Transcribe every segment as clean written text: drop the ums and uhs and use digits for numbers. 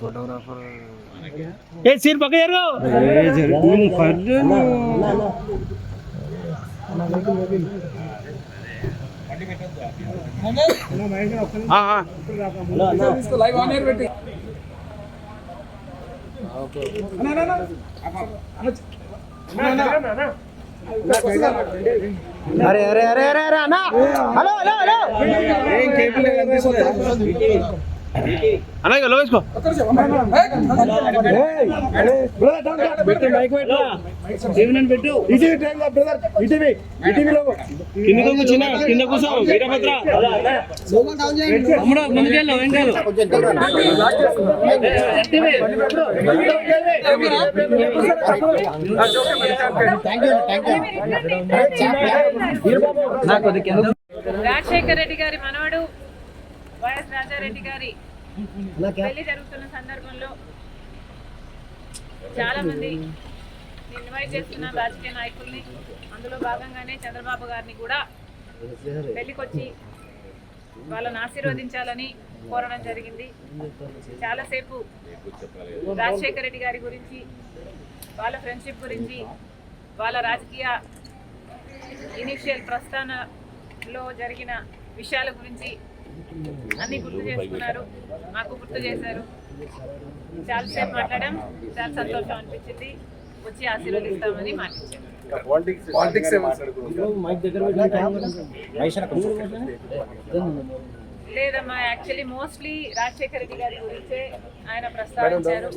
Photographer scene పక్క అరే అరే అరే అరే అరే అన్నా హలో హలో హలో అన్నా ఇక లోవేసుకో కింద కూర్చో వీరభద్ర ముందుకెళ్ళు రాజశేఖర రెడ్డి గారి మనవడు వైఎస్ రాజారెడ్డి గారి పెళ్లి జరుగుతున్న సందర్భంలో చాలా మంది ఇన్వైట్ చేస్తున్న రాజకీయ నాయకుల్ని, అందులో భాగంగానే చంద్రబాబు గారిని కూడా పెళ్లికొచ్చి వాళ్ళని ఆశీర్వదించాలని కోరడం జరిగింది. చాలాసేపు రాజశేఖర రెడ్డి గారి గురించి, వాళ్ళ ఫ్రెండ్షిప్ గురించి, వాళ్ళ రాజకీయ ఇనిషియల్ ప్రస్థానంలో జరిగిన విషయాల గురించి అన్ని గుర్తు చేసుకున్నారు, మాకు గుర్తు చేశారు. చాలాసేపు మాట్లాడాం, చాలా సంతోషం అనిపించింది. వచ్చి ఆశీర్వదిస్తామని మాటించారు. లేదమ్మా, యాక్చువల్లీ మోస్ట్లీ రాజశేఖర రెడ్డి గారి గురించే ఆయన ప్రస్తావించారు.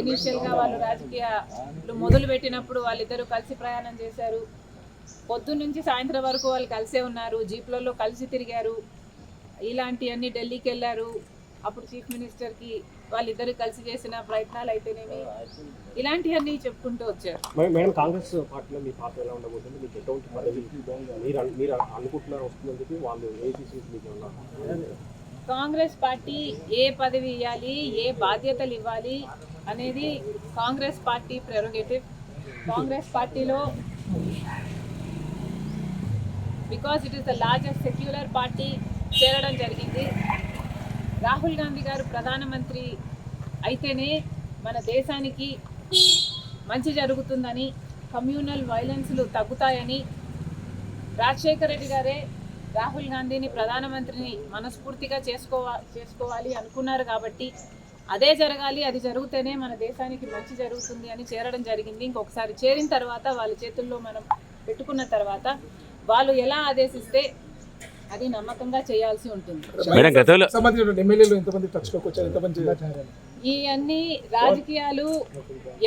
ఇనీషియల్ గా వాళ్ళు రాజకీయాలు మొదలు పెట్టినప్పుడు వాళ్ళిద్దరూ కలిసి ప్రయాణం చేశారు. పొద్దున్న నుంచి సాయంత్రం వరకు వాళ్ళు కలిసే ఉన్నారు, జీప్లలో కలిసి తిరిగారు. ఇలాంటివన్నీ ఢిల్లీకి వెళ్ళారు. అప్పుడు చీఫ్ మినిస్టర్కి వాళ్ళిద్దరు కలిసి చేసిన ప్రయత్నాలు అయితేనేమి, ఇలాంటివన్నీ చెప్పుకుంటూ వచ్చారు. మేడం, కాంగ్రెస్ పార్టీలో మీ పాత్ర ఎలా ఉండబోతుంది? మీకు ఎటువంటి పదవి మీరు అనుకుంటున్నారు వస్తుందని వాళ్ళు కాంగ్రెస్ పార్టీ ఏ పదవి ఇవ్వాలి, ఏ బాధ్యతలు ఇవ్వాలి అనేది కాంగ్రెస్ పార్టీ ప్రెరోగేటివ్. కాంగ్రెస్ పార్టీలో because it is the largest secular party చేరడం జరిగింది. రాహుల్ గాంధీ గారు ప్రధానమంత్రి అయితేనే మన దేశానికి మంచి జరుగుతుందని, కమ్యూనల్ వైలెన్స్లు తగ్గుతాయని రాజశేఖర రెడ్డి గారే రాహుల్ గాంధీని ప్రధానమంత్రిని మనస్ఫూర్తిగా చేసుకోవాలి అనుకున్నారు. కాబట్టి అదే జరగాలి, అది జరిగితేనే మన దేశానికి మంచి జరుగుతుంది అని చేరడం జరిగింది. ఇంకొకసారి చేరిన తర్వాత వాళ్ళ చేతుల్లో మనం పెట్టుకున్న తర్వాత వాళ్ళు ఎలా ఆదేశిస్తే అది నమ్మకంగా చేయాల్సి ఉంటుంది. ఈ అన్ని రాజకీయాలు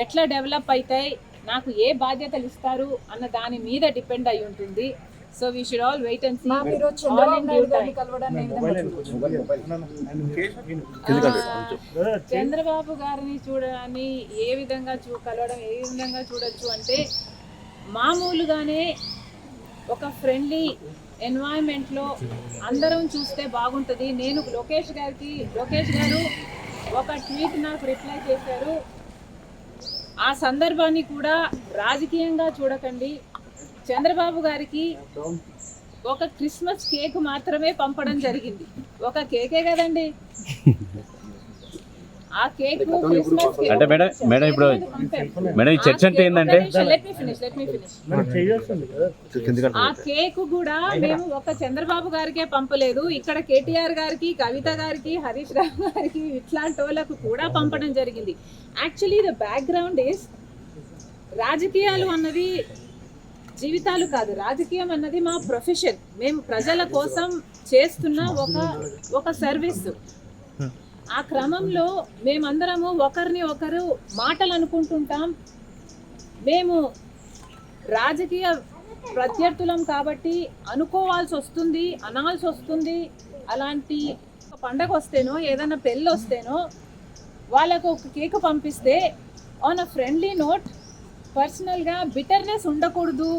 ఎట్లా డెవలప్ అవుతాయి, నాకు ఏ బాధ్యతలు ఇస్తారు అన్న దాని మీద డిపెండ్ అయి ఉంటుంది. So we should all wait and see. Chandrababu గారిని చూడడాన్ని ఏ విధంగా కలవడం ఏ విధంగా చూడొచ్చు అంటే, మామూలుగానే ఒక ఫ్రెండ్లీ ఎన్వైరన్మెంట్లో అందరం చూస్తే బాగుంటుంది. నేను లోకేష్ గారు ఒక ట్వీట్ నాకు రిప్లై చేశారు. ఆ సందర్భాన్ని కూడా రాజకీయంగా చూడకండి. చంద్రబాబు గారికి ఒక క్రిస్మస్ కేక్ మాత్రమే పంపడం జరిగింది. ఒక కేకే కదండి, ఆ కేక్ అంటే మేడం ఇప్పుడు మేడం ఈ చర్చ అంటే ఏంటంటే, ఆ కేక్ కూడా మేము ఒక చంద్రబాబు గారికే పంపలేదు, ఇక్కడ కేటీఆర్ గారికి, కవిత గారికి, హరీష్ రావు గారికి, ఇట్లాంటి వాళ్ళకు కూడా పంపడం జరిగింది. యాక్చువల్లీ ద బ్యాక్గ్రౌండ్ ఈస్, రాజకీయాలు అన్నది జీవితాలు కాదు, రాజకీయం అన్నది మా ప్రొఫెషన్. మేము ప్రజల కోసం చేస్తున్న ఒక సర్వీస్. ఆ క్రమంలో మేమందరము ఒకరిని ఒకరు మాటలు అనుకుంటుంటాం. మేము రాజకీయ ప్రత్యర్థులం కాబట్టి అనుకోవాల్సి వస్తుంది, అనాల్సి వస్తుంది. అలాంటి పండగ వస్తేనో ఏదైనా పెళ్ళి వస్తేనో వాళ్ళకు ఒక కేక్ పంపిస్తే ఆన్ అ ఫ్రెండ్లీ నోట్, పర్సనల్గా బిటర్నెస్ ఉండకూడదు,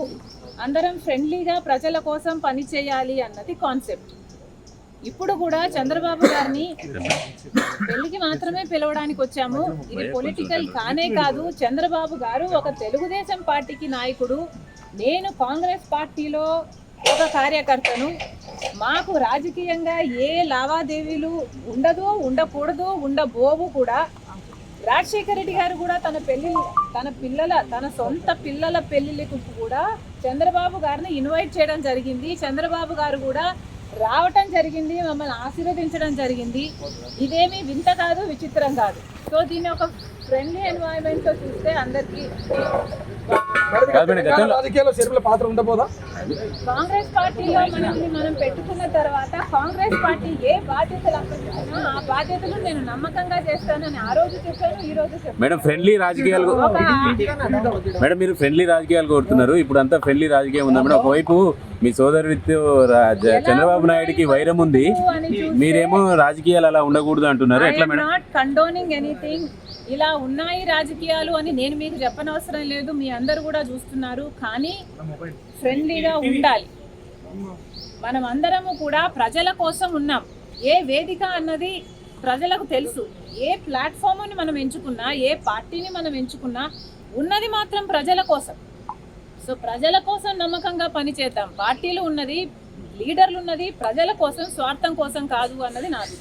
అందరం ఫ్రెండ్లీగా ప్రజల కోసం పని చేయాలి అన్నది కాన్సెప్ట్. ఇప్పుడు కూడా చంద్రబాబు గారిని పెళ్లికి మాత్రమే పిలవడానికి వచ్చాము. ఇది పొలిటికల్ కానే కాదు. చంద్రబాబు గారు ఒక తెలుగుదేశం పార్టీకి నాయకుడు, నేను కాంగ్రెస్ పార్టీలో ఒక కార్యకర్తను. మాకు రాజకీయంగా ఏ లావాదేవీలు ఉండదు, ఉండకూడదు, ఉండబోవు కూడా. రాజశేఖర రెడ్డి గారు కూడా తన సొంత పిల్లల పెళ్లిళ్ళకు కూడా చంద్రబాబు గారిని ఇన్వైట్ చేయడం జరిగింది. చంద్రబాబు గారు కూడా రావటం జరిగింది, మమ్మల్ని ఆశీర్వదించడం జరిగింది. ఇదేమీ వింత కాదు, విచిత్రం కాదు. సో దీన్ని ఒక ఫ్రెండ్లీ ఎన్వైరన్మెంట్ తో చూస్తే అందరికీ రాజకీయాల్లో షర్మిల పాత్ర ఉండబోదా? కాంగ్రెస్ పార్టీలో మనం పెట్టుకున్న తర్వాత కాంగ్రెస్ పార్టీ ఏ బాధ్యతలు అప్పగించినా ఆ బాధ్యతలు నేను నమ్మకంగా చేస్తానని ఆ రోజు చెప్పాను, ఈ రోజు చెప్పాను. మేడం ఫ్రెండ్లీ రాజకీయాలు మేడం మీరు ఫ్రెండ్లీ రాజకీయాలు కోరుతున్నారు. ఇప్పుడు అంతా ఫ్రెండ్లీ రాజకీయం ఉందా మేడం? ఒకవైపు మీ సోదరుడితో చంద్రబాబు నాయుడుకి వైరం ఉంది, మీరేమో రాజకీయాలు అలా ఉండకూడదు అంటున్నారు. ఎట్లా మేడం? Not condoning anything. ఇలా ఉన్నాయి రాజకీయాలు అని నేను మీకు చెప్పనవసరం లేదు, మీ అందరు కూడా చూస్తున్నారు. కానీ ఫ్రెండ్లీగా ఉండాలి. మనం అందరము కూడా ప్రజల కోసం ఉన్నాం. ఏ వేదిక అన్నది ప్రజలకు తెలుసు. ఏ ప్లాట్ఫామ్ని మనం ఎంచుకున్నా, ఏ పార్టీని మనం ఎంచుకున్నా ఉన్నది మాత్రం ప్రజల కోసం. సో ప్రజల కోసం నమ్మకంగా పనిచేద్దాం. పార్టీలు ఉన్నది, లీడర్లు ఉన్నది ప్రజల కోసం, స్వార్థం కోసం కాదు అన్నది నాది.